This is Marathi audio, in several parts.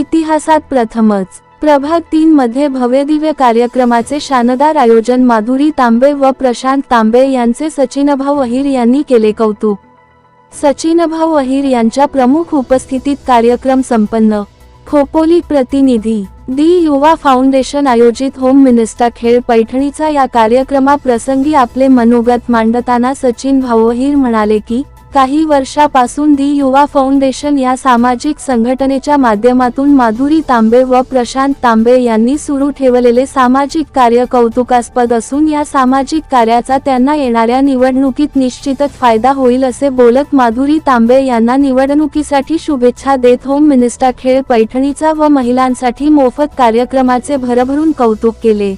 इतिहासात प्रथमच प्रभाग 3 मध्ये भव्यदिव्य कार्यक्रमाचे शानदार आयोजन माधुरी तांबे व प्रशांत तांबे यांचे सचिनभाऊ अहिर यांनी केले कौतुक। सचिनभाऊ अहिर यांच्या प्रमुख उपस्थितीत कार्यक्रम संपन्न। खोपोली प्रतिनिधी दी युवा फाउंडेशन आयोजित होम मिनिस्टर खेळ पैठणीचा या कार्यक्रमाप्रसंगी आपले मनोगत मांडताना सचिनभाऊ अहिर म्हणाले की काही वर्षापासून दी युवा फाउंडेशन या सामाजिक संघटनेच्या माध्यमातून माधुरी तांबे व प्रशांत तांबे यांनी सुरू ठेवलेले सामाजिक कार्य कौतुकास्पद असून या सामाजिक कार्याचा त्यांना येणाऱ्या निवडणुकीत निश्चितच फायदा होईल असे बोलत माधुरी तांबे यांना निवडणुकीसाठी शुभेच्छा देत होम मिनिस्टर खेळ पैठणीचा व महिलांसाठी मोफत कार्यक्रमाचे भरभरून कौतुक केले।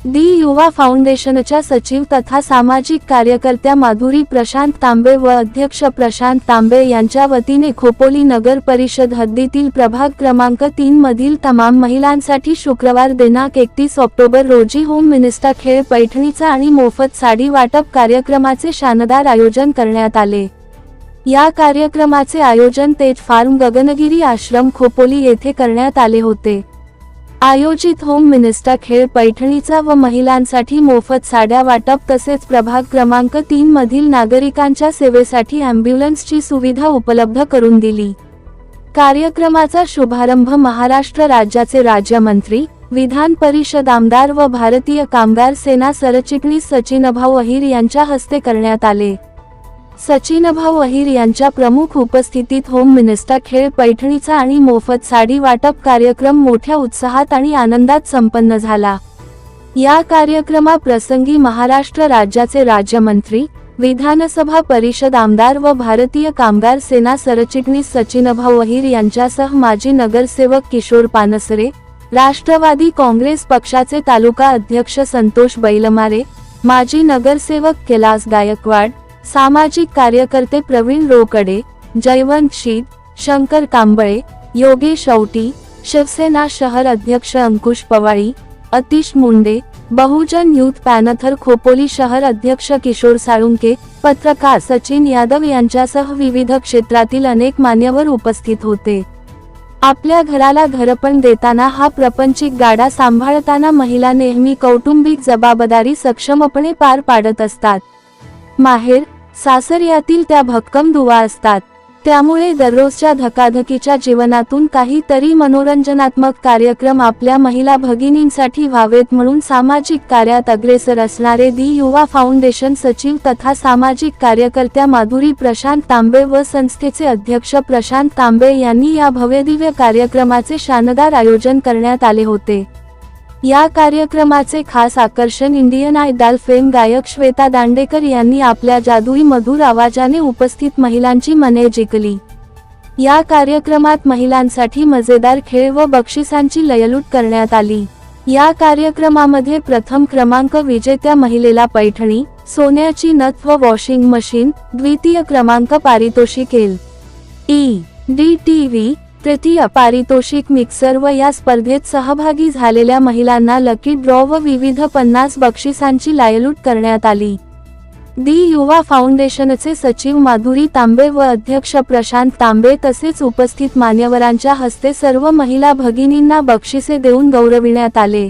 दी युवा फाउंडेशनच्या सचिव तथा सामाजिक कार्यकर्त्या माधुरी प्रशांत तांबे व अध्यक्ष प्रशांत तांबे यांच्या वतीने खोपोली नगर परिषद हद्दीतील प्रभाग क्रमांक 3 मधील तमाम महिलांसाठी शुक्रवार दिनांक 31 ऑक्टोबर रोजी होम मिनिस्टर खेळ पैठणीचा आणि मोफत साडी वाटप कार्यक्रमाचे शानदार आयोजन करण्यात आले। या कार्यक्रमाचे आयोजन तेज फार्म गगनगिरी आश्रम खोपोली येथे करण्यात आले होते। आयोजित होम मिनिस्टर खेळ पैठणीचा व महिलांसाठी मोफत साड्या वाटप तसेच प्रभाग क्रमांक 3 मधील नागरिकांच्या सेवेसाठी ॲम्ब्युलन्सची सुविधा उपलब्ध करून दिली। कार्यक्रमाचा शुभारंभ महाराष्ट्र राज्याचे राज्यमंत्री, विधान परिषद आमदार व भारतीय कामगार सेना सरचिटणीस सचिनभाऊ अहिर यांच्या हस्ते करण्यात आले। सचिनभाऊ अहिर यांच्या प्रमुख उपस्थितीत होम मिनिस्टर खेळ पैठणीचा आणि मोफत साडी वाटप कार्यक्रम मोठ्या उत्साहात आणि आनंदात संपन्न झाला। या कार्यक्रमाप्रसंगी महाराष्ट्र राज्याचे राज्यमंत्री, विधानसभा परिषद आमदार व भारतीय कामगार सेना सरचिटणीस सचिनभाऊ अहिर यांच्यासह माजी नगरसेवक किशोर पानसरे, राष्ट्रवादी काँग्रेस पक्षाचे तालुका अध्यक्ष संतोष बैलमारे, माजी नगरसेवक कैलास गायकवाड, सामाजिक कार्यकर्ते प्रवीण रोकडे, जयवंत शीद, शंकर कांबळे, योगेश औटी, शिवसेना शहर अध्यक्ष अंकुश पवाळी, अतिश मुंडे, बहुजन युथ पॅनथर खोपोली शहर अध्यक्ष किशोर साळुंके, पत्रकार सचिन यादव यांच्यासह विविध क्षेत्रातील अनेक मान्यवर उपस्थित होते। आपल्या घराला घरपण देताना हा प्रपंचिक गाडा सांभाळताना महिला नेहमी कौटुंबिक जबाबदारी सक्षमपणे पार पाडत असतात। माहेर, सासर यातील त्या भक्कम दुवा असतात। त्यामुळे दररोजच्या धकाधकीच्या जीवनातून काहीतरी मनोरंजनात्मक कार्यक्रम आपल्या महिला भगिनींसाठी व्हावेत म्हणून सामाजिक कार्यात अग्रेसर असणारे दी युवा फाउंडेशन सचिव तथा सामाजिक कार्यकर्त्या माधुरी प्रशांत तांबे व संस्थेचे अध्यक्ष प्रशांत तांबे यांनी या भव्यदिव्य कार्यक्रमाचे शानदार आयोजन करण्यात आले होते। या कार्यक्रमाचे खास आकर्षण इंडियन आयडॉल फेम गायक श्वेता दांडेकर यांनी आपल्या जादुई मधुर आवाजाने उपस्थित महिलांची मने जिंकली। या कार्यक्रमात महिलांसाठी मजेदार खेळ व बक्षिसांची लयलूट करण्यात आली। या कार्यक्रमामध्ये प्रथम क्रमांक विजेत्या महिलेला पैठणी, सोन्याची नथ व वॉशिंग मशीन, द्वितीय क्रमांक पारितोषिक LED तृतीय पारितोषिक मिक्सर व या स्पर्धेत सहभागी झालेल्या महिलांना लकी ड्रॉ व विविध 50 बक्षिसांची लायलूट करण्यात आली। दी युवा फाउंडेशनचे सचिव माधुरी तांबे व अध्यक्ष प्रशांत तांबे तसेच उपस्थित मान्यवरांच्या हस्ते सर्व महिला भगिनींना बक्षिसे देऊन गौरविण्यात आले।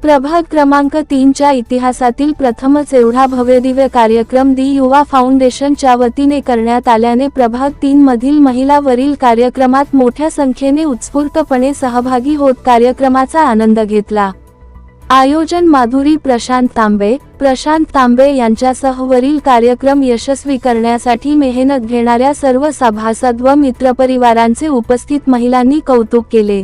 प्रभाग क्रमांक 3 च्या इतिहासातील प्रथमच एवढा भव्यदिव्य कार्यक्रम दी युवा फाउंडेशनच्या वतीने करण्यात आल्याने प्रभाग 3 मधील महिला वरील कार्यक्रमात मोठ्या संख्येने उत्स्फूर्तपणे सहभागी होत कार्यक्रमाचा आनंद घेतला। आयोजन माधुरी प्रशांत तांबे यांच्यासह वरील कार्यक्रम यशस्वी करण्यासाठी मेहनत घेणाऱ्या सर्व सभासद व मित्रपरिवारांचे उपस्थित महिलांनी कौतुक केले।